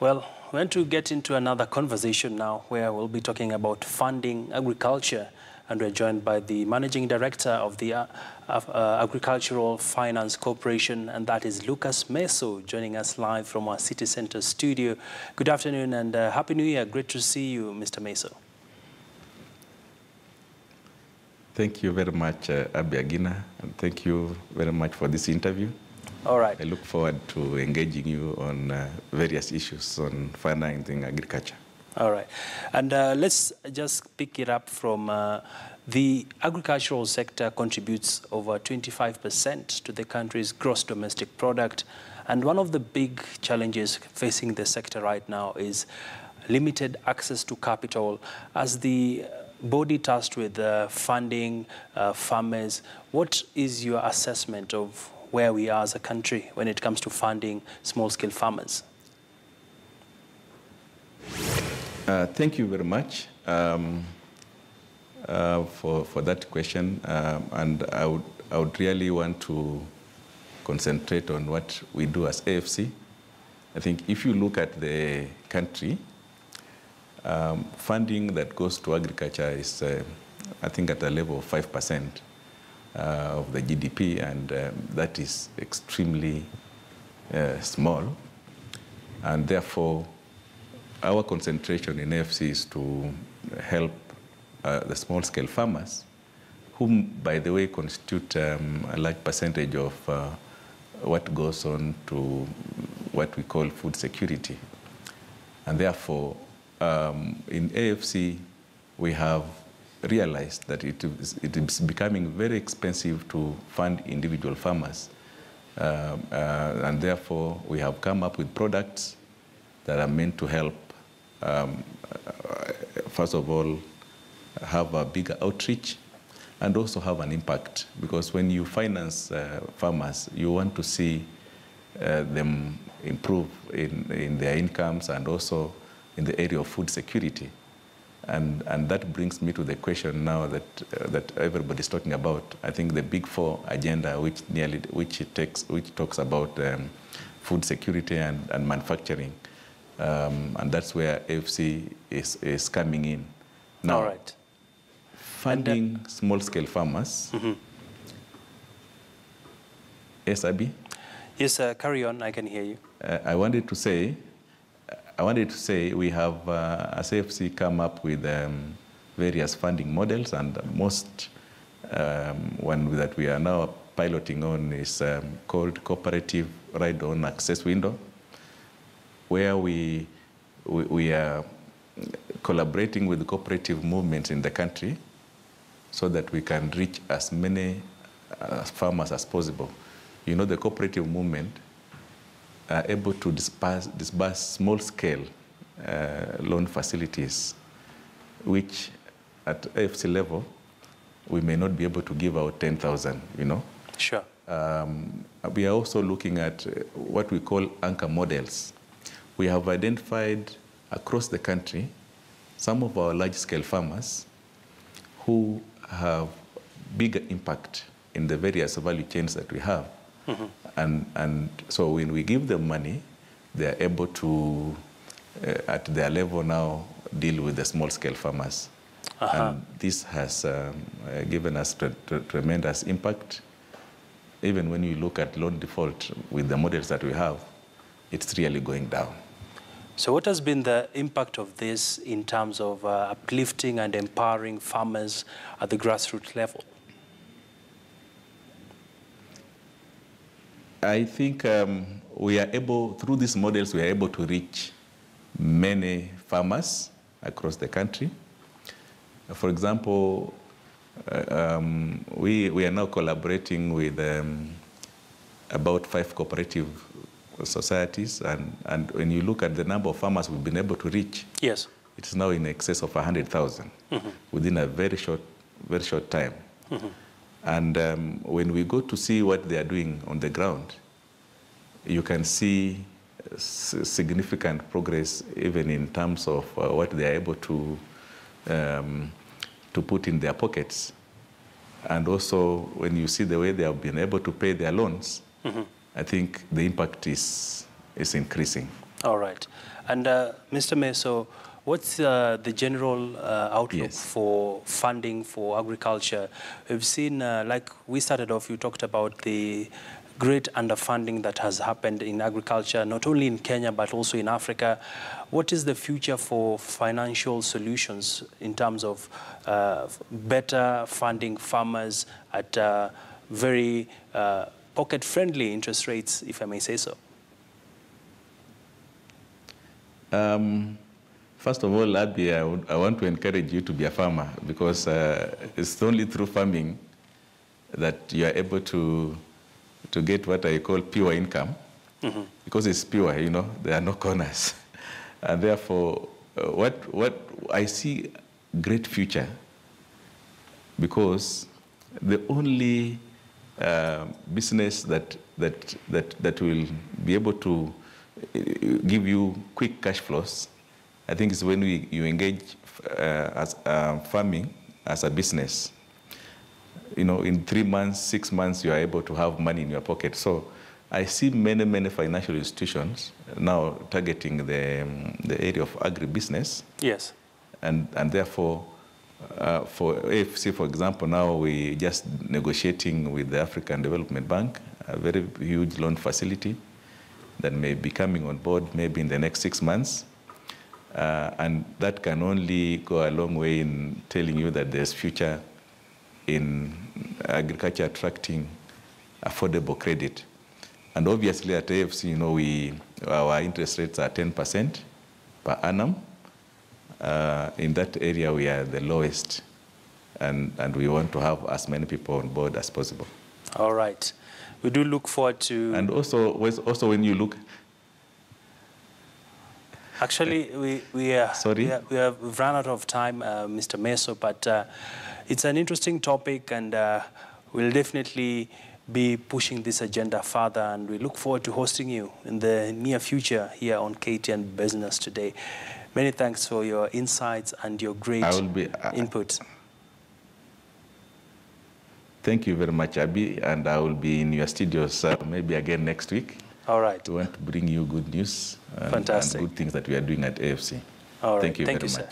Well, we're going to get into another conversation now where we'll be talking about funding agriculture, and we're joined by the Managing Director of the Agricultural Finance Corporation, and that is Lucas Meso, joining us live from our City Center studio. Good afternoon and Happy New Year. Great to see you, Mr. Meso. Thank you very much, Abiagina, and thank you very much for this interview. All right. I look forward to engaging you on various issues on financing agriculture. All right. And let's just pick it up from the agricultural sector contributes over 25% to the country's gross domestic product. And one of the big challenges facing the sector right now is limited access to capital. As the body tasked with funding farmers, what is your assessment of where we are as a country when it comes to funding small-scale farmers? Thank you very much for that question. And I would really want to concentrate on what we do as AFC. I think if you look at the country, funding that goes to agriculture is, I think, at a level of 5%. Of the GDP, and that is extremely small. And therefore, our concentration in AFC is to help the small-scale farmers, whom, by the way, constitute a large percentage of what goes on to what we call food security. And therefore, in AFC, we have realized that it is becoming very expensive to fund individual farmers. And therefore, we have come up with products that are meant to help, first of all, have a bigger outreach and also have an impact. Because when you finance farmers, you want to see them improve in their incomes and also in the area of food security. And that brings me to the question now that everybody's talking about. I think the Big Four agenda, which talks about food security and manufacturing, and that's where AFC is coming in. Now, all right. Funding small-scale farmers. Mm-hmm. Yes, Abby? Yes, carry on. I can hear you. I wanted to say we have, as AFC, come up with various funding models, and most one that we are now piloting on is called Cooperative Ride-on Access Window, where we are collaborating with the cooperative movements in the country so that we can reach as many farmers as possible. You know, the cooperative movement are able to disburse small-scale loan facilities, which at AFC level, we may not be able to give out 10,000, you know. Sure. We are also looking at what we call anchor models. We have identified across the country some of our large-scale farmers who have bigger impact in the various value chains that we have. Mm-hmm. And so when we give them money, they are able to, at their level now, deal with the small-scale farmers. Uh-huh. And this has given us tremendous impact. Even when you look at loan default with the models that we have, it's really going down. So what has been the impact of this in terms of uplifting and empowering farmers at the grassroots level? I think we are able, through these models, we are able to reach many farmers across the country. For example, we are now collaborating with about 5 cooperative societies, and when you look at the number of farmers we've been able to reach, yes, it's now in excess of 100,000 mm-hmm. within a very short time. Mm-hmm. And when we go to see what they are doing on the ground, you can see significant progress even in terms of what they are able to put in their pockets. And also, when you see the way they have been able to pay their loans, mm-hmm. I think the impact is increasing. All right. And Mr. Meso, what's the general outlook Yes. for funding for agriculture? We've seen, like we started off, you talked about the great underfunding that has happened in agriculture, not only in Kenya, but also in Africa. What is the future for financial solutions in terms of better funding farmers at very pocket-friendly interest rates, if I may say so? First of all, Abby, I want to encourage you to be a farmer, because it's only through farming that you are able to get what I call pure income, because it's pure, you know, there are no corners. And therefore, what I see great future, because the only business that will be able to give you quick cash flows, I think, is when you engage as farming as a business. You know, in 3 months, 6 months, you are able to have money in your pocket. So I see many financial institutions now targeting the area of agri-business. Yes. And therefore, for AFC, for example, now we just negotiating with the African Development Bank, a very huge loan facility that may be coming on board maybe in the next 6 months. And that can only go a long way in telling you that there's future in agriculture attracting affordable credit. And obviously at AFC, you know, our interest rates are 10% per annum. In that area, we are the lowest, and we want to have as many people on board as possible. All right. We do look forward to... And also when you look... Actually, we've run out of time, Mr. Meso, but it's an interesting topic, and we'll definitely be pushing this agenda further, and we look forward to hosting you in the near future here on KTN Business Today. Many thanks for your insights and your great input. Thank you very much, Abby, and I will be in your studios maybe again next week. All right. We want to bring you good news and good things that we are doing at AFC. All right. Thank you very much. Sir.